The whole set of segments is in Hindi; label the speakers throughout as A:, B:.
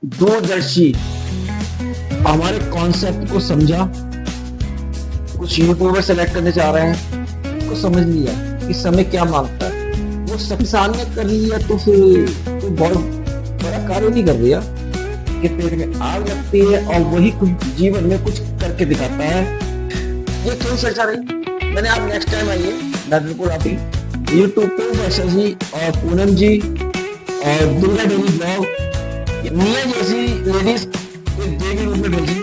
A: दूरदर्शी हमारे कॉन्सेप्ट को समझा। कुछ यूट्यूबर सेलेक्ट करने चाह रहे हैं, को समझ लिया कि समय क्या मांगता है, वो सब सामने कर लिया तो फिर कोई बहुत बड़ा कार्य नहीं कर दिया कि पेट में आग लगती है और वही कुछ जीवन में कुछ करके दिखाता है। ये क्यों चर्चा रही मैंने, आप नेक्स्ट टाइम आइए मैं बिल्कुल आप ही यूट्यूब पे वर्षा जी और पूनम जी और दुर्गा डेली ब्लॉग, मिया जैसी लेडीज एक देवी रूप में भेजी।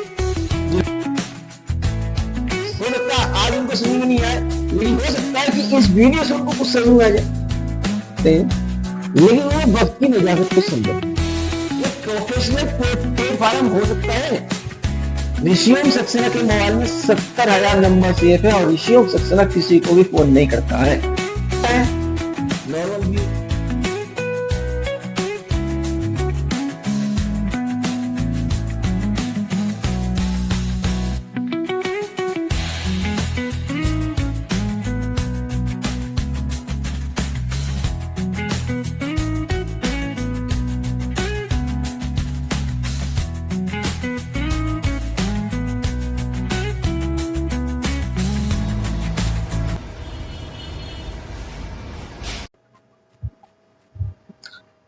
A: हो सकता है आज उनको समझ में नहीं आए, लेकिन हो सकता है कि इस वीडियो से उनको कुछ समझ में आ जाए, लेकिन वो वक्त की नजाकत को समझे। ये प्रोफेशनल प्लेटफॉर्म हो सकता है। ऋषियों सक्सेना के मोबाइल में 70,000 नंबर सेफ है और ऋषियों सक्सेना किसी को भी फोन नहीं करता है। नॉर्मल भी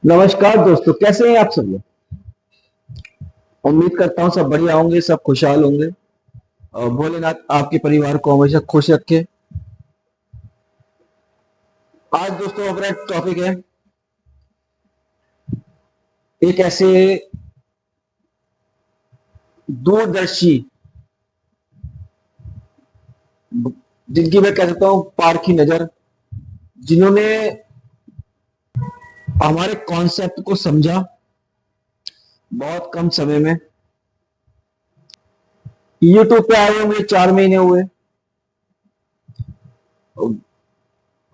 A: नमस्कार दोस्तों, कैसे हैं आप सब लोग। उम्मीद करता हूँ सब बढ़िया होंगे, सब खुशहाल होंगे और भोलेनाथ आपके परिवार को हमेशा खुश रखे। आज दोस्तों हमारा टॉपिक है एक ऐसे दूरदर्शी जिनकी मैं कह सकता हूँ पारखी नजर, जिन्होंने हमारे कॉन्सेप्ट को समझा बहुत कम समय में। यूट्यूब पे आए हुए 4 महीने हुए और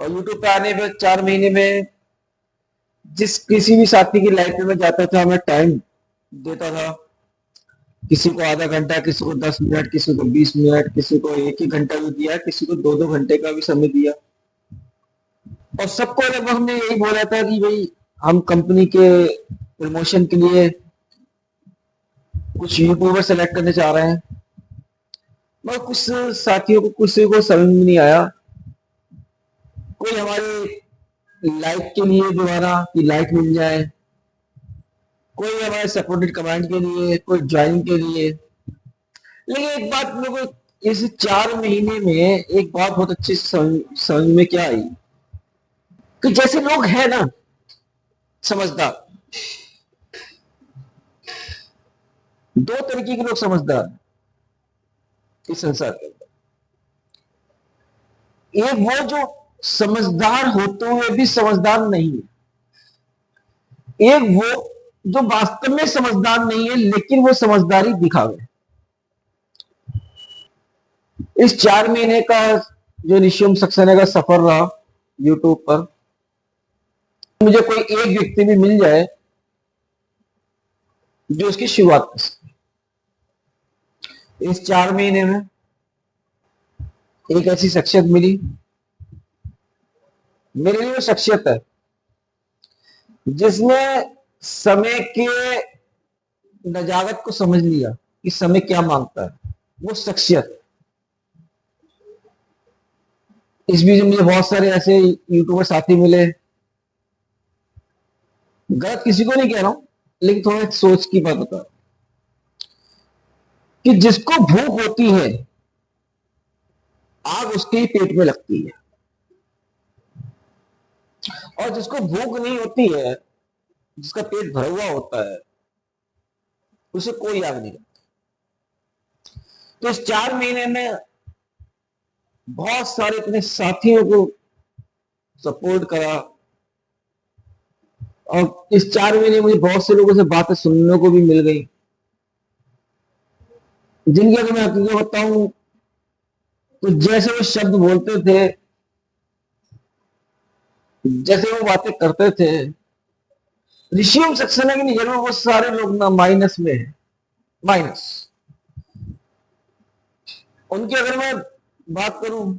A: यूट्यूब पे आने पे 4 महीने में जिस किसी भी साथी की लाइफ में जाता था, हमें टाइम देता था। किसी को आधा घंटा, किसी को 10 मिनट, किसी को 20 मिनट, किसी को 1 ही घंटा भी दिया, किसी को 2-2 घंटे का भी समय दिया। और सबको लगभग हमने यही बोला था कि भाई हम कंपनी के प्रमोशन के लिए कुछ यूट्यूबर सेलेक्ट करने चाह रहे हैं। मगर कुछ साथियों को, किसी को समझ में नहीं आया। कोई हमारे लाइक के लिए दोबारा कि लाइक मिल जाए, कोई हमारे सपोर्टेड कमेंट के लिए, कोई ज्वाइनिंग के लिए। लेकिन एक बात मेरे को इस 4 महीने में एक बात बहुत अच्छी समझ में क्या आई कि जैसे लोग हैं ना समझदार, दो तरीके के लोग समझदार इस संसार के अंदर। एक वो जो समझदार होते हुए भी समझदार नहीं है, एक वो जो वास्तव में समझदार नहीं है लेकिन वो समझदारी दिखावे। इस 4 महीने का जो ऋषियम सक्सेना का सफर रहा यूट्यूब पर, मुझे कोई एक व्यक्ति भी मिल जाए जो उसकी शुरुआत कर सके। इस 4 महीने में एक ऐसी शख्सियत मिली, मेरे लिए वो शख्सियत है जिसने समय के नजाकत को समझ लिया कि समय क्या मांगता है। वो शख्सियत, इस बीच मुझे बहुत सारे ऐसे यूट्यूबर साथी मिले। गलत किसी को नहीं कह रहा हूं, लेकिन थोड़ा सोच की बात बता कि जिसको भूख होती है आग उसके ही पेट में लगती है, और जिसको भूख नहीं होती है, जिसका पेट भरा हुआ होता है, उसे कोई आग नहीं लगती। तो इस 4 महीने में बहुत सारे अपने साथियों को सपोर्ट करा और इस 4 महीने मुझे बहुत से लोगों से बातें सुनने को भी मिल गई, जिनकी अगर मैं हकीकत बताऊं तो जैसे वो शब्द बोलते थे, जैसे वो बातें करते थे, ऋषियों सक्सेना की नजर में वो सारे लोग ना माइनस में है, माइनस। उनकी अगर मैं बात करूं,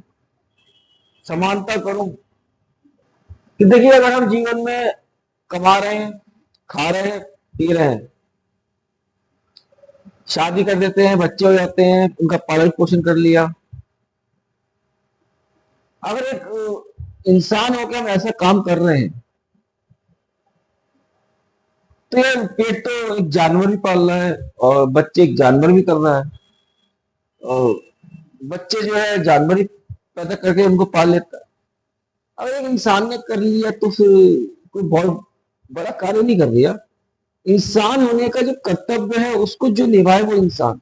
A: समानता करूं, कि देखिए अगर हम जीवन में कमा रहे हैं, खा रहे हैं, पी रहे हैं, शादी कर देते हैं, बच्चे हो जाते हैं, उनका पालन पोषण कर लिया। अगर एक इंसान होकर हम ऐसा काम कर रहे हैं, तो ये पेट तो एक जानवर भी पाल रहा है और बच्चे एक जानवर भी कर रहा है, और बच्चे जो है जानवर ही पैदा करके उनको पाल लेता है। अगर एक इंसान ने कर लिया तो फिर कोई बहुत बड़ा कार्य नहीं कर दिया। इंसान होने का जो कर्तव्य है उसको जो निभाए वो इंसान,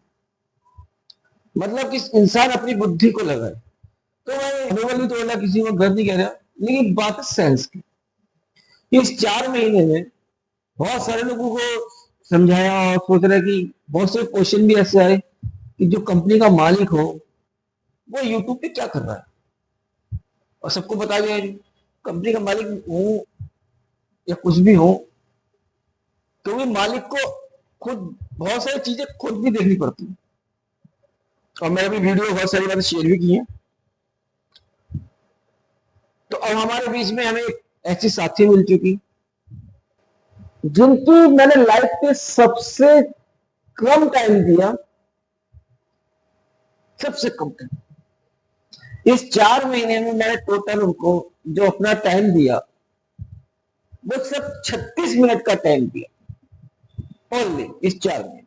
A: मतलब कि इंसान अपनी बुद्धि को लगाए। तो मैं नोबल नहीं तोड़ना, किसी को गलत नहीं कह रहा, लेकिन बात है सेंस की। इस 4 महीने में बहुत सारे लोगों को समझाया और सोच रहे कि बहुत से क्वेश्चन भी ऐसे आए कि जो कंपनी का मालिक हो वो यूट्यूब पे क्या कर रहा है, और सबको बता दिया कंपनी का मालिक हो या कुछ भी हो, तो भी मालिक को खुद बहुत सारी चीजें खुद भी देखनी पड़ती है। और मैंने भी वीडियो बहुत सारी बातें शेयर भी की हैं। तो अब हमारे बीच में हमें एक ऐसी साथी मिल चुकी जिनकी मैंने लाइफ पे सबसे कम टाइम दिया, सबसे कम टाइम। इस 4 महीने में मैंने टोटल उनको जो अपना टाइम दिया वो सिर्फ 36 मिनट का टाइम दिया, ओनली इस 4 महीने।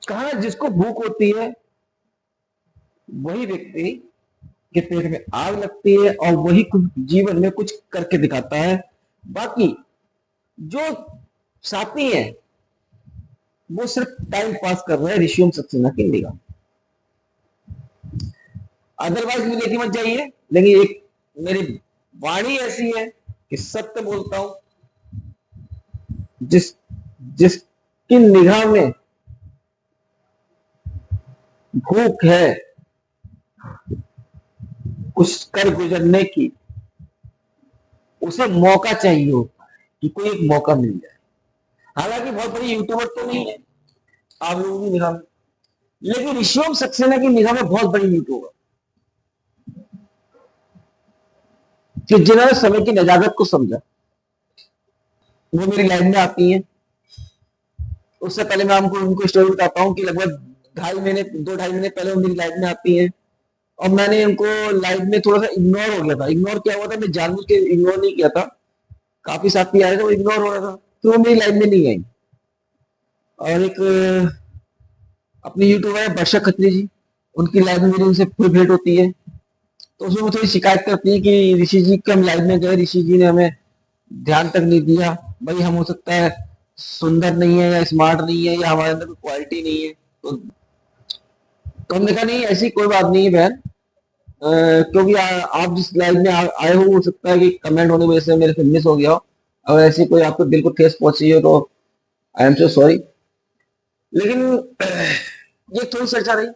A: कहा जिसको भूख होती है वही व्यक्ति के पेट में आग लगती है और वही कुछ जीवन में कुछ करके दिखाता है। बाकी जो साथी है वो सिर्फ टाइम पास कर रहे हैं ऋषियों सक्सेना की निगाह। अदरवाइज मुझे लेके मत जाइए, लेकिन एक मेरी वाणी ऐसी है कि सत्य बोलता हूं। जिसकी निगाह में भूख है कुछ कर गुजरने की, उसे मौका चाहिए होता है कि कोई एक मौका मिल जाए। हालांकि बहुत बड़ी यूट्यूबर तो नहीं है आप लोगों की निगाह में, लेकिन ऋषियों सक्सेना की निगाह में बहुत बड़ी यूट्यूबर, कि जिन्होंने समय की नजाकत को समझा, वो मेरी लाइफ में आती है। उससे पहले मैं आपको उनको स्टोरी बताता हूँ कि लगभग 2.5 महीने 2-2.5 महीने पहले वो मेरी लाइफ में आती है, और मैंने इनको लाइफ में थोड़ा सा इग्नोर हो गया था। इग्नोर क्या हुआ था, मैं जानबूझ के इग्नोर नहीं किया था, काफी साथी आए थे वो इग्नोर हो रहा था, तो वो मेरी लाइफ में नहीं आई। और एक अपनी यूट्यूबर है वर्षा खत्री जी, उनकी लाइफ में मेरी उनसे फिर भेंट होती है। तो उसमें वो थोड़ी शिकायत करती है कि ऋषि जी के हम लाइफ में गए, ऋषि जी ने हमें ध्यान तक नहीं दिया। भाई हम हो सकता है सुंदर नहीं है या स्मार्ट नहीं है या हमारे अंदर कोई क्वालिटी नहीं है, तो हमने कहा नहीं ऐसी कोई बात नहीं है बहन। क्योंकि आप जिस लाइन में आए हो सकता है कि कमेंट होने की वजह से मेरे से मिस हो गया हो, अगर ऐसी कोई आपको दिल को ठेस पहुंची हो तो आई एम सो सॉरी। लेकिन ये थोड़ी चर्चा रही।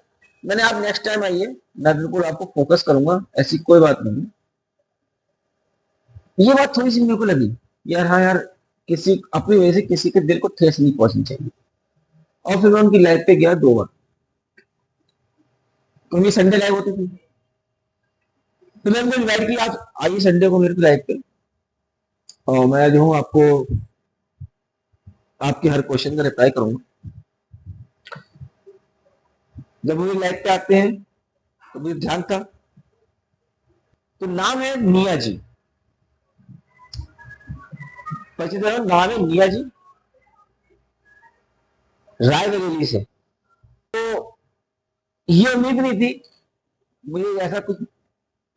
A: मैंने आप नेक्स्ट टाइम आइए, मैं बिल्कुल आपको फोकस करूंगा, ऐसी कोई बात नहीं। ये बात थोड़ी सी मेरे को लगी यार, हाँ यार, किसी अपनी वजह से किसी के दिल को ठेस नहीं पहुंचनी चाहिए। और फिर मैं उनकी लाइफ पे गया 2 बार, क्योंकि संडे लाइव होती थी। तो मैंने उनको इन्वाइट किया, आप आइए संडे को मेरे को लाइव पे, और मैं जो हूँ आपको आपके हर क्वेश्चन का रिप्लाई करूंगा। जब वो लाइव पे आते हैं तो मुझे ध्यान था, तो नाम है निया जी, परिचित है, नाम है निया जी, रायबरेली से। तो ये उम्मीद नहीं थी मुझे, ऐसा कुछ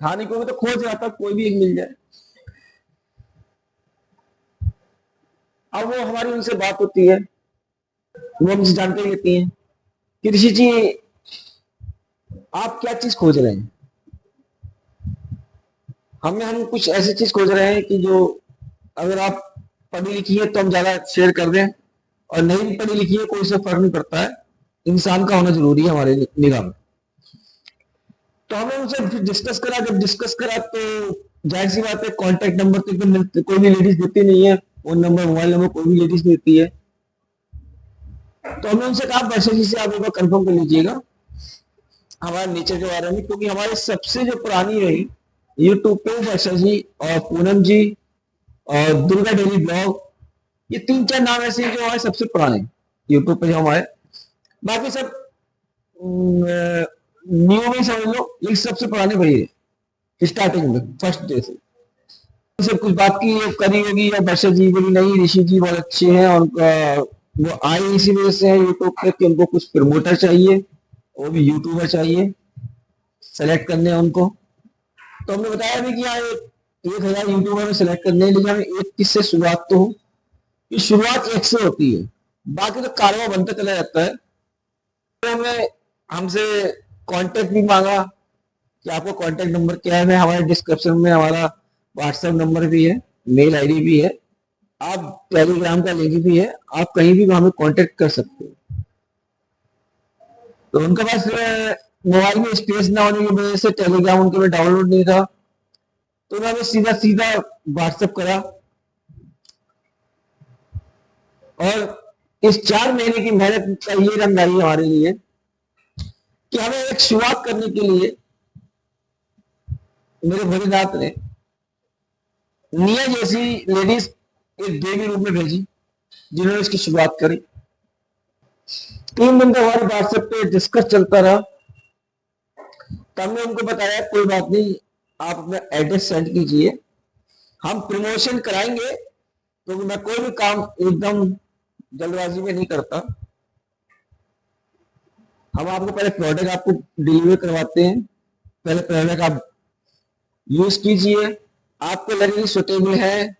A: था नहीं, क्योंकि तो खोज रहा था कोई भी एक मिल जाए। अब वो हमारी उनसे बात होती है, वो हमसे जानकारी लेती हैं कि ऋषि जी आप क्या चीज खोज रहे हैं। हम कुछ ऐसी चीज खोज रहे हैं कि जो अगर आप पढ़ी लिखी है तो हम ज्यादा शेयर कर दें, और नहीं भी पढ़ी लिखी है कोई से फर्क नहीं पड़ता है, इंसान का होना जरूरी है हमारे निगाह में। तो हमने उनसे डिस्कस करा, जब डिस्कस करा तो जाहिर सी बात है कॉन्टेक्ट नंबर तो एकदम कोई भी लेडीज देती नहीं है, फोन नंबर मोबाइल नंबर कोई भी लेडीज देती है। तो हमने उनसे कहा वर्षा जी से आप एक बार कंफर्म कर लीजिएगा हमारे नेचर के बारे में, क्योंकि हमारे सबसे जो पुरानी रही यूट्यूब पे वर्षा जी और पूनम जी और दुर्गा डेली ब्लॉग, ये 3-4 नाम ऐसे हैं जो हमारे सबसे पुराने यूट्यूब पे जो हमारे। बाकी सब न्यू में समझ लो, लेकिन सबसे पुराने वही है स्टार्टिंग में फर्स्ट डे से। सब कुछ बात की करी होगी या वर्षा जी बोली नहीं ऋषि जी बहुत अच्छे हैं और उनका वो आए इसी वजह से है यूट्यूब पे कि उनको कुछ प्रमोटर चाहिए, वो भी यूट्यूबर चाहिए, सेलेक्ट करने हैं उनको। तो हमने बताया भी कि यहाँ 1,000 यूट्यूबर में सेलेक्ट करने हैं, लेकिन हमें एक किस से शुरुआत तो हो कि शुरुआत एक से होती है, बाकी तो कारवा बनता चला जाता है। तो हमें हमसे कांटेक्ट भी मांगा कि आपका कांटेक्ट नंबर क्या है। हमारे डिस्क्रिप्शन में हमारा व्हाट्सएप नंबर भी है, मेल आईडी भी है, आप टेलीग्राम का लिंक भी है, आप कहीं भी हमें कांटेक्ट कर सकते हो। तो उनके पास मोबाइल में स्पेस ना होने की वजह से टेलीग्राम उनके में डाउनलोड नहीं था, तो उन्होंने सीधा सीधा व्हाट्सएप करा। और इस 4 महीने की मेहनत का ये रंगदारी हमारे लिए कि हमें एक शुरुआत करने के लिए मेरे भोलेनाथ ने निया जैसी लेडीज एक देवी रूप में भेजी, जिन्होंने इसकी शुरुआत करी। 3 दिन तक हमारे व्हाट्सएप पे डिस्कस चलता रहा। तो हमने उनको बताया कोई बात नहीं, आप अपना एड्रेस सेंड कीजिए, हम प्रमोशन कराएंगे, क्योंकि मैं कोई भी काम एकदम जल्दबाजी में नहीं करता। हम आपको पहले प्रोडक्ट आपको डिलीवर करवाते हैं, पहले प्रोडक्ट आप यूज कीजिए, आपको लगे सुटेबल है,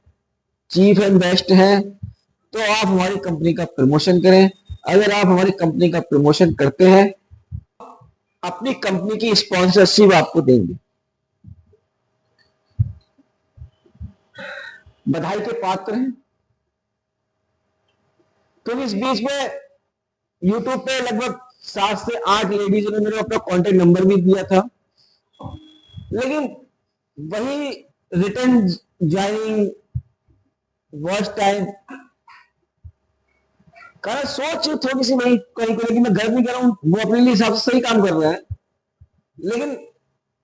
A: चीप एंड बेस्ट है, तो आप हमारी कंपनी का प्रमोशन करें। अगर आप हमारी कंपनी का प्रमोशन करते हैं, अपनी कंपनी की स्पॉन्सरशिप आपको देंगे। बधाई के पात्र हैं। तो इस बीच में यूट्यूब पे लगभग 7 से 8 लेडीज ने मेरे अपना कॉन्टेक्ट नंबर भी दिया था, लेकिन वही रिटर्न ज्वाइनिंग वॉच टाइम कारण सोच थोड़ी सी नहीं कहीं को, लेकिन मैं गर्व नहीं कर रहा हूं, वो अपने लिए हिसाब से सही काम कर रहा है। लेकिन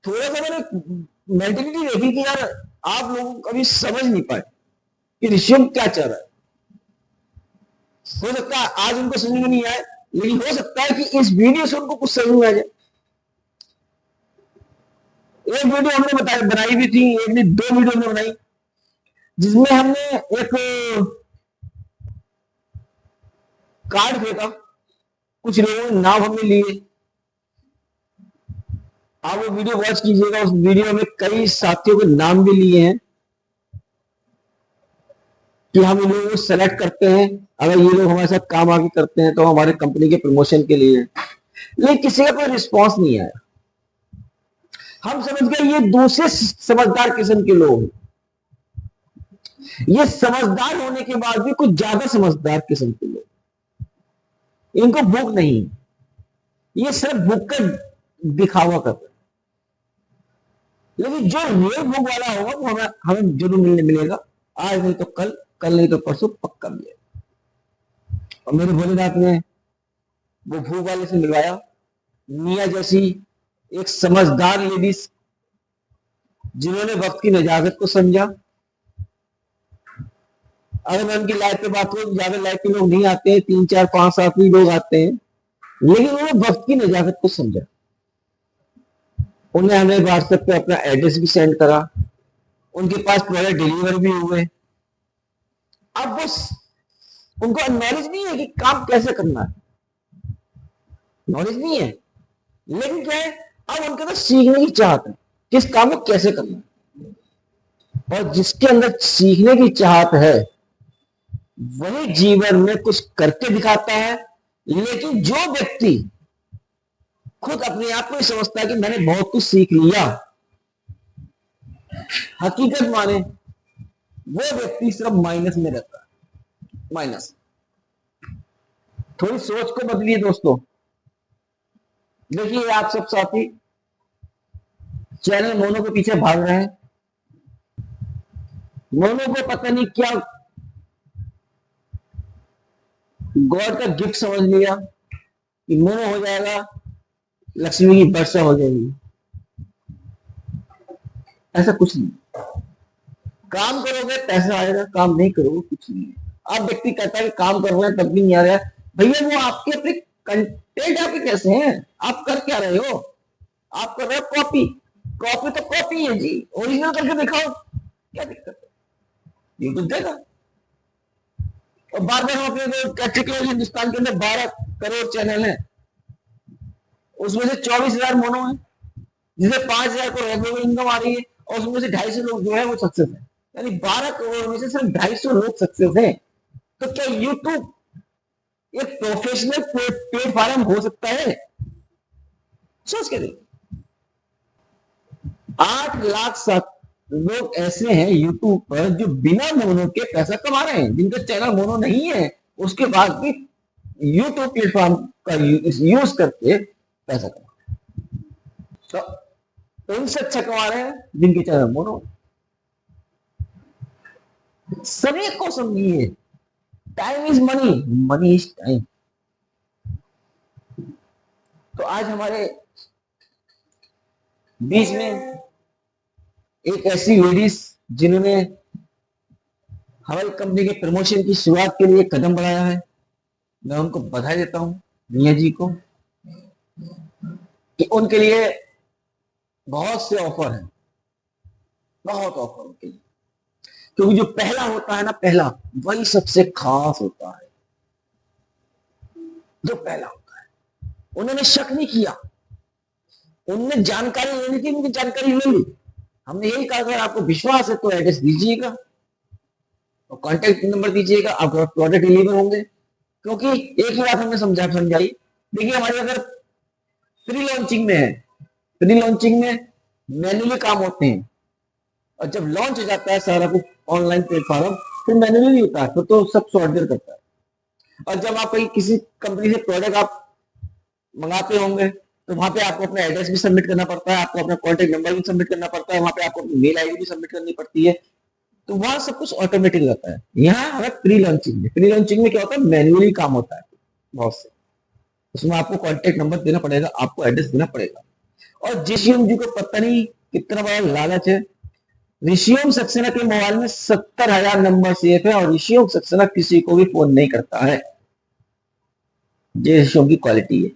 A: थोड़ा सा मैंने मेंटेलिटी देखी कि यार आप लोग कभी समझ नहीं पाए कि ऋषभ क्या चाह रहा है। हो सकता है आज उनको समझ में नहीं आए, लेकिन हो सकता है कि इस वीडियो से उनको कुछ समझ में आ जाए। एक वीडियो हमने बनाई भी थी, एक नहीं 2 वीडियो हमने बनाई, जिसमें हमने एक कार्ड फेंका, कुछ लोगों ने नाम हमने लिए। आप वो वीडियो वॉच कीजिएगा, उस वीडियो में कई साथियों के नाम भी लिए हैं कि हम इन लोगों को सेलेक्ट करते हैं, अगर ये लोग हमारे साथ काम आगे करते हैं तो हमारे कंपनी के प्रमोशन के लिए। लेकिन किसी का कोई रिस्पॉन्स नहीं आया। हम समझ गए ये दूसरे समझदार किस्म के लोग हैं, ये समझदार होने के बाद भी कुछ ज्यादा समझदार किस्म के लोग, इनको भूख नहीं, ये सिर्फ भूख का दिखावा करते हैं। लेकिन जो रियल भूख वाला होगा वो हमें हमें जरूर मिलेगा, आज नहीं तो कल, कल नहीं तो परसों पक्का मिलेगा। और मेरे भोलेनाथ ने वो भूख वाले से मिलवाया, मिया जैसी एक समझदार लेडीज जिन्होंने वक्त की नजाकत को समझा। अगर मैं उनकी लाइफ पे बात करूं, ज्यादा लाइफ के लोग नहीं आते हैं, 3 4 5 7 ही लोग आते हैं, लेकिन उन्होंने वक्त की नजाकत को समझा। उन्हें हमें व्हाट्सएप पे अपना एड्रेस भी सेंड करा, उनके पास प्रोडक्ट डिलीवर भी हुए। अब वो उनको नॉलेज नहीं है कि काम कैसे करना है, नॉलेज नहीं है, लेकिन क्या है अब उनके अंदर सीखने की चाहत है किस काम को कैसे करना है। और जिसके अंदर सीखने की चाहत है वही जीवन में कुछ करके दिखाता है। लेकिन जो व्यक्ति खुद अपने आप को ही समझता है कि मैंने बहुत कुछ सीख लिया, हकीकत माने वो व्यक्ति सिर्फ माइनस में रहता है, माइनस। थोड़ी सोच को बदलिए दोस्तों। देखिए आप सब साथी चैनल मोनो के पीछे भाग रहे हैं, मोनो को पता नहीं क्या गॉड का गिफ्ट समझ लिया कि मोनो हो जाएगा, लक्ष्मी की वर्षा हो जाएगी। ऐसा कुछ नहीं, काम करोगे पैसा आएगा, काम नहीं करोगे कुछ नहीं। अब व्यक्ति कहता है कि काम कर रहे हैं तब भी नहीं आ रहा है, भैया वो आपके अपने कंटेंट आपके कैसे हैं, आप कर क्या रहे हो, आप कर रहे हो कॉपी। कॉपी तो कॉपी है जी, ओरिजिनल करके दिखाओ, क्या दिक्कत है, यूट्यूब देगा। और बार बार हम अपने पर्टिकुलर हिंदुस्तान के अंदर 12 करोड़ चैनल है, उसमें से 24,000 मोनो है, जिसे 5,000 को रेगुलर इनकम आ रही है, और उसमें से 250 लोग जो है वो सक्सेस है। यानी 12 करोड़ में से सिर्फ 250 लोग सक्सेस है। तो क्या यूट्यूब एक प्रोफेशनल प्लेटफॉर्म हो सकता है? सोच के देखिए, 8 लाख लोग ऐसे हैं यूट्यूब पर जो बिना मोनो के पैसा कमा रहे हैं, जिनका चैनल मोनो नहीं है, उसके बाद भी यूट्यूब प्लेटफॉर्म का यूज करके पैसा कमा रहे हैं। तो इनसे अच्छा कमा रहे हैं जिनके चैनल मोनो। समय को समझिए, time is money, money is time. तो आज हमारे बीच में एक ऐसी लेडीज जिन्होंने हमारी कंपनी के प्रमोशन की शुरुआत के लिए कदम बढ़ाया है, मैं उनको बधाई देता हूं, मिया जी को, कि उनके लिए बहुत से ऑफर हैं, बहुत ऑफर उनके लिए। क्योंकि जो पहला होता है ना, पहला वही सबसे खास होता है, जो पहला होता है। उन्होंने शक नहीं किया, उन्होंने जानकारी लेनी थी, उनकी जानकारी ले ली। हमने यही कहा, अगर आपको विश्वास है तो एड्रेस दीजिएगा और कॉन्टेक्ट नंबर दीजिएगा, आपके प्रोडक्ट डिलीवर होंगे। क्योंकि एक ही बात हमने समझाई, देखिए हमारे अगर प्री लॉन्चिंग में है, प्री लॉन्चिंग में मैन्युअली काम होते हैं, और जब लॉन्च हो जाता है सारा कुछ ऑनलाइन प्लेटफॉर्म, फिर मैन्युअली नहीं होता है, तो सब सॉफ्टवेयर करता है। और जब आप किसी कंपनी से प्रोडक्ट आप मंगाते होंगे, तो वहां पे आपको अपना एड्रेस भी सबमिट करना पड़ता है, आपको अपना कॉन्टेक्ट नंबर भी सबमिट करना पड़ता है, वहां पे आपको अपनी मेल आईडी भी सबमिट करनी पड़ती है। तो वहां सब कुछ ऑटोमेटिक रहता है। यहाँ हमें प्री लॉन्चिंग में, प्री लॉन्चिंग में क्या होता है, मैन्युअली काम होता है बहुत से। उसमें आपको कॉन्टेक्ट नंबर देना पड़ेगा, आपको एड्रेस देना पड़ेगा। और जिशियम जी को पता नहीं कितना बड़ा लालच है, ऋषियम सक्सेना के मोबाइल में 70,000 नंबर सेफ है, और ऋषियम सक्सेना किसी को भी फोन नहीं करता है। ये ऋषियम की क्वालिटी है।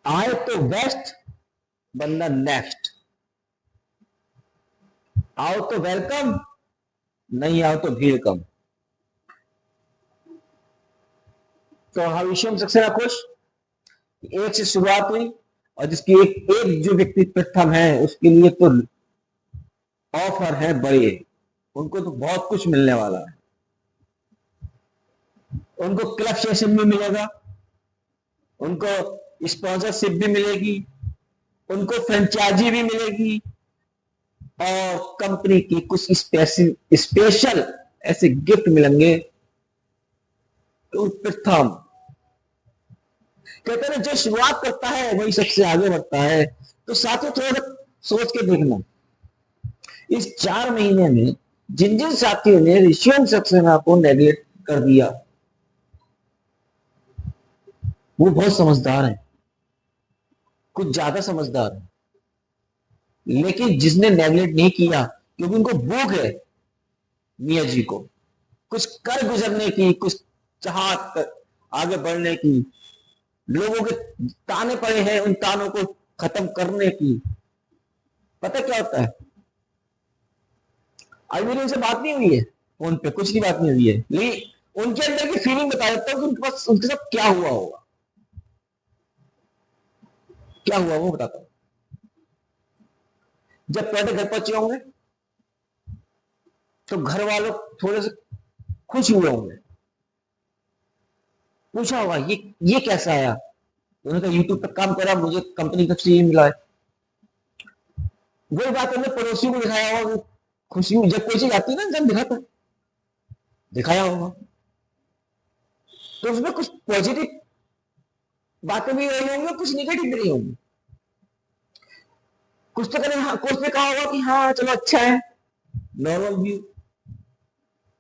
A: आए तो बेस्ट, बंदा नेक्स्ट। आओ तो वेलकम, नहीं आओ तो भीड़ कम। तो हाँ, ऋषियम सक्सेना खुश, एक से शुरुआत हुई, और जिसकी एक जो व्यक्ति प्रथम है उसके लिए तो ऑफर है बड़े, उनको तो बहुत कुछ मिलने वाला है। उनको क्लब सेशन भी मिलेगा, उनको स्पॉन्सरशिप भी मिलेगी, उनको फ्रेंचाइजी भी मिलेगी, और कंपनी की कुछ स्पेशल ऐसे गिफ्ट मिलेंगे। तो प्रथम कहते हैं जो शुरुआत करता है वही सबसे आगे बढ़ता है। तो साथियों थोड़ा सोच के देखना, इस 4 महीने में जिन जिन साथियों ने ऋषियम सक्सेना को नेगलेक्ट कर दिया, वो बहुत समझदार है, कुछ ज्यादा समझदार है। लेकिन जिसने नेगलेक्ट नहीं किया, क्योंकि उनको भूख है मिया जी को कुछ कर गुजरने की, कुछ चाहत आगे बढ़ने की, लोगों के ताने पड़े हैं, उन तानों को खत्म करने की। पता क्या होता है, आज मेरी उनसे बात नहीं हुई है, फोन पे कुछ की बात नहीं हुई है, लेकिन उनके अंदर की फीलिंग बता देता हूँ कि उनके पास उनके साथ क्या हुआ होगा, क्या हुआ वो बताता हूं। जब प्रोडक्ट घर पहुंचे होंगे तो घर वालों थोड़े से खुश हुए होंगे, पूछा होगा ये कैसा आया, उन्होंने कहा यूट्यूब पर काम करा, मुझे कंपनी की तरफ से ये मिला है। वही बात हमने पड़ोसियों को दिखाया होगा, खुशी हुई जब कोई चीज आती है ना, जब दिखाता है, दिखाया होगा। तो उसमें कुछ पॉजिटिव बातें भी रही होंगी, कुछ निगेटिव भी रही होंगी। कुछ तो करें, हाँ, कुछ ने कहा होगा कि हाँ चलो अच्छा है, नॉर्मल व्यू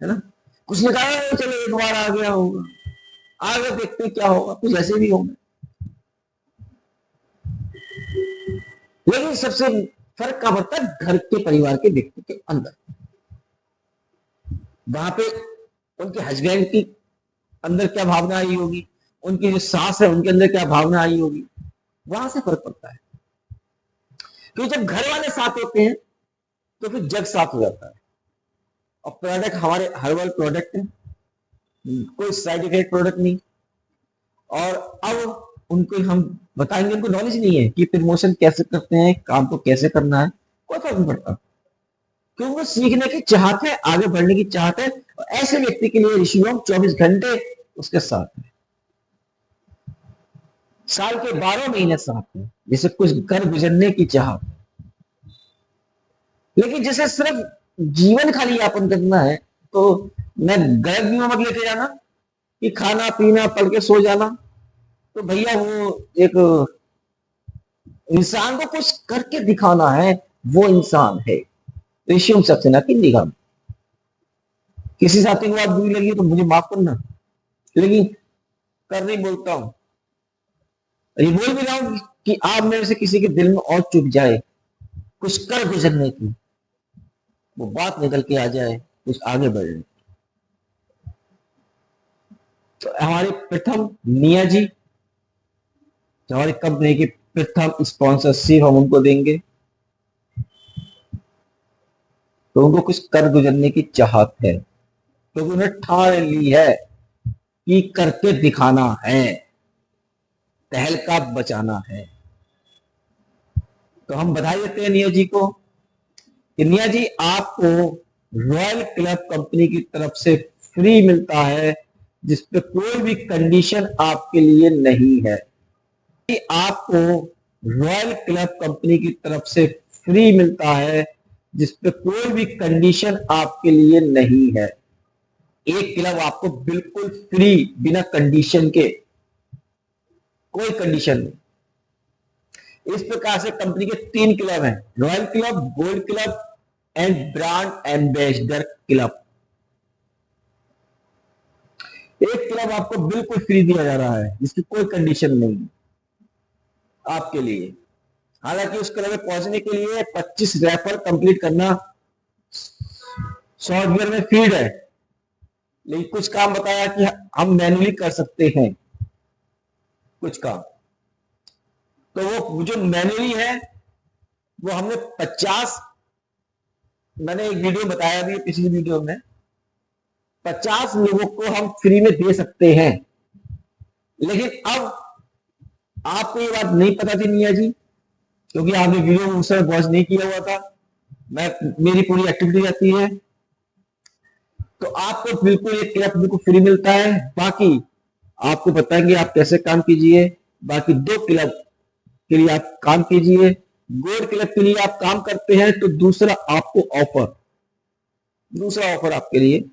A: है ना। कुछ ने कहा चलो एक बार आ गया होगा, आगे देखते क्या होगा, कुछ ऐसे भी होंगे। लेकिन सबसे फर्क कब पड़ता है, घर के परिवार के व्यक्ति के अंदर। वहां पे उनके हस्बैंड की अंदर क्या भावना आई होगी, उनकी जो सांस है उनके अंदर क्या भावना आई होगी, वहां से फर्क पड़ता है। क्योंकि जब घर वाले साथ होते हैं तो फिर जग साथ हो जाता है। और प्रोडक्ट हमारे हर्बल प्रोडक्ट है, कोई साइड इफेक्ट प्रोडक्ट नहीं। और अब उनको हम बताएंगे, उनको नॉलेज नहीं है कि प्रमोशन कैसे करते हैं, काम को कैसे करना है, कोई फर्क नहीं पड़ता। क्योंकि वो सीखने की चाहत है, आगे बढ़ने की चाहत है। और ऐसे व्यक्ति के लिए ऋषि योग 24 घंटे उसके साथ है, साल के 12 महीने साथ है, जिसे कुछ कर गुजरने की चाहत। लेकिन जिसे सिर्फ जीवन खाली यापन करना है, तो मैं गलत भी मत लेके जाना कि खाना पीना पढ़ के सो जाना। तो भैया वो एक इंसान को कुछ करके दिखाना है, वो इंसान है ऋषि सक्सेना की निगाह में। किसी साथी को बात बुरी लगी तो मुझे माफ करना, लेकिन कर नहीं बोलता हूं। ये बोल भी रहा हूं कि आप मेरे से किसी के दिल में और चुप जाए कुछ कर गुजरने की, वो बात निकल के आ जाए कुछ आगे बढ़ने। तो हमारे प्रथम निया जी, जो हमारी कंपनी की प्रथम स्पॉन्सरशिप हम उनको देंगे, तो उनको कुछ कर गुजरने की चाहत है, क्योंकि तो उन्हें ठान ली है कि करके दिखाना है, तहलका बचाना है। तो हम बधाई देते हैं निया जी को कि निया जी आपको रॉयल क्लब कंपनी की तरफ से फ्री मिलता है, जिसपे कोई भी कंडीशन आपके लिए नहीं है। आपको रॉयल क्लब कंपनी की तरफ से फ्री मिलता है, जिसपे कोई भी कंडीशन आपके लिए नहीं है। एक क्लब आपको बिल्कुल फ्री, बिना कंडीशन के, कोई कंडीशन नहीं। इस प्रकार से कंपनी के 3 क्लब हैं, royal club, gold club and brand ambassador club. एक क्लब आपको बिल्कुल फ्री दिया जा रहा है, जिसकी कोई कंडीशन नहीं आपके लिए। हालांकि उस क्लब में पहुंचने के लिए 25 रेफर कंप्लीट करना सॉफ्टवेयर में फीड है, लेकिन कुछ काम बताया कि हम मैन्युअली कर सकते हैं कुछ काम। तो वो जो मैन्युअली है वो हमने 50, मैंने एक वीडियो बताया भी पिछली वीडियो में, 50 लोगों को हम फ्री में दे सकते हैं। लेकिन अब आपको ये बात नहीं पता थी निया जी, क्योंकि आपने वीडियो में उस समय वॉच नहीं किया हुआ था, मेरी पूरी एक्टिविटी रहती है। तो आपको बिल्कुल एक क्लब बिल्कुल फ्री मिलता है। बाकी आपको बताएंगे आप कैसे काम कीजिए। बाकी 2 क्लब के लिए आप काम कीजिए। गोल्ड क्लब के लिए आप काम करते हैं तो दूसरा ऑफर आपके लिए,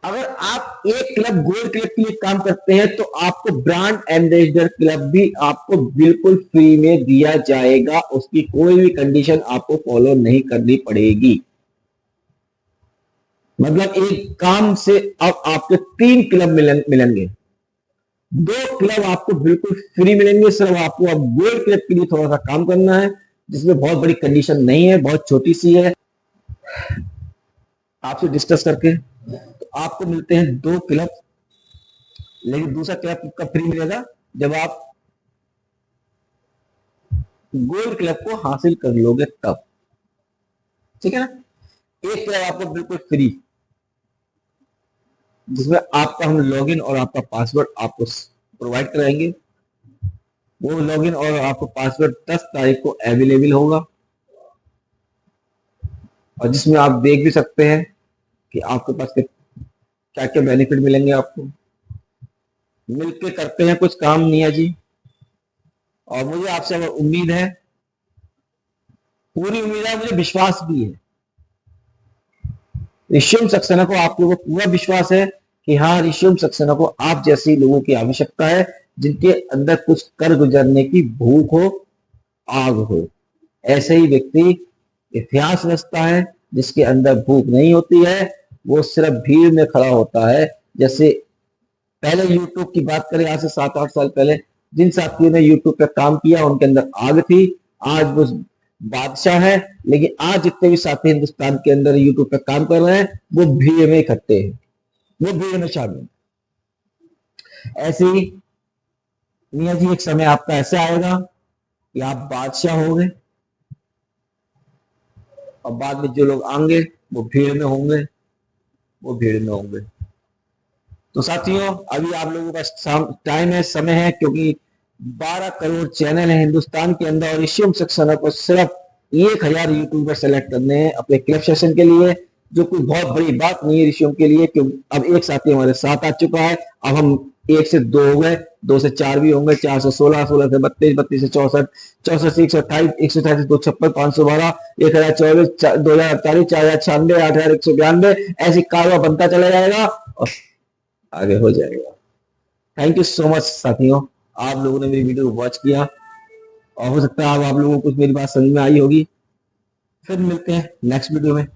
A: अगर आप एक क्लब गोल्ड क्लब के लिए काम करते हैं तो आपको ब्रांड एम्बेसडर क्लब भी आपको बिल्कुल फ्री में दिया जाएगा। उसकी कोई भी कंडीशन आपको फॉलो नहीं करनी पड़ेगी। मतलब एक काम से अब आपके 3 क्लब मिलेंगे। 2 क्लब आपको बिल्कुल फ्री मिलेंगे, सिर्फ आपको अब गोल्ड क्लब के लिए थोड़ा सा काम करना है, जिसमें बहुत बड़ी कंडीशन नहीं है, बहुत छोटी सी है। आपसे डिस्कस करके तो आपको मिलते हैं 2 क्लब, लेकिन दूसरा क्लब कब फ्री मिलेगा, जब आप गोल्ड क्लब को हासिल कर लोगे तब, ठीक है ना। एक क्लब आपको बिल्कुल फ्री, जिसमें आपका हम लॉगिन और आपका पासवर्ड आपको प्रोवाइड कराएंगे। वो लॉगिन और आपका पासवर्ड 10 तारीख को अवेलेबल होगा, और जिसमें आप देख भी सकते हैं कि आपके पास क्या क्या बेनिफिट मिलेंगे आपको। मिलके करते हैं कुछ काम निया जी, और मुझे आपसे उम्मीद है, पूरी उम्मीद है, मुझे विश्वास भी है, ऋषि सक्सेना को आपके ऊपर पूरा विश्वास है कि हाँ, ऋषि सक्सेना को आप जैसे लोगों की आवश्यकता है, जिनके अंदर कुछ कर गुजरने की भूख हो, आग हो। ऐसे ही व्यक्ति इतिहास रचता है, जिसके अंदर भूख नहीं होती है, वो सिर्फ भीड़ में खड़ा होता है। जैसे पहले यूट्यूब की बात करें, आज से 7-8 साल पहले जिन साथियों ने यूट्यूब पे काम किया उनके अंदर आग थी, आज वो बादशाह है। लेकिन आज जितने भी साथी हिंदुस्तान के अंदर यूट्यूब पे काम कर रहे हैं, वो भीड़ में इकट्ठे हैं, वो भीड़ में शामिल। ऐसे ही मियाँ जी एक समय आपका ऐसा आएगा कि आप बादशाह होंगे और बाद में जो लोग आएंगे वो भीड़ में होंगे, वो भीड़ में होंगे। तो साथियों अभी आप लोगों का टाइम है, समय है, क्योंकि 12 करोड़ चैनल है हिंदुस्तान के अंदर और ऋषियम सक्सेना को सिर्फ 1000 यूट्यूबर सेलेक्ट करने हैं अपने क्लिप सेशन के लिए, जो कोई बहुत बड़ी बात नहीं है ऋषियम के लिए, क्योंकि अब एक साथी हमारे साथ आ चुका है। अब हम 1 से 2 हो गए, 2 से 4 भी होंगे, 4 से 16, 16 से 32, 32 से 64, 64 से 128, 128 से 256, 512, 1024, 2048, 4096, 8192, ऐसी कारवा बनता चला जाएगा और आगे हो जाएगा। थैंक यू सो मच साथियों, आप लोगों ने मेरी वीडियो को वॉच किया और हो सकता है अब आप लोगों को कुछ मेरी बात समझ में आई होगी। फिर मिलते हैं नेक्स्ट वीडियो में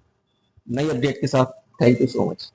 A: नई अपडेट के साथ। Thank you so much.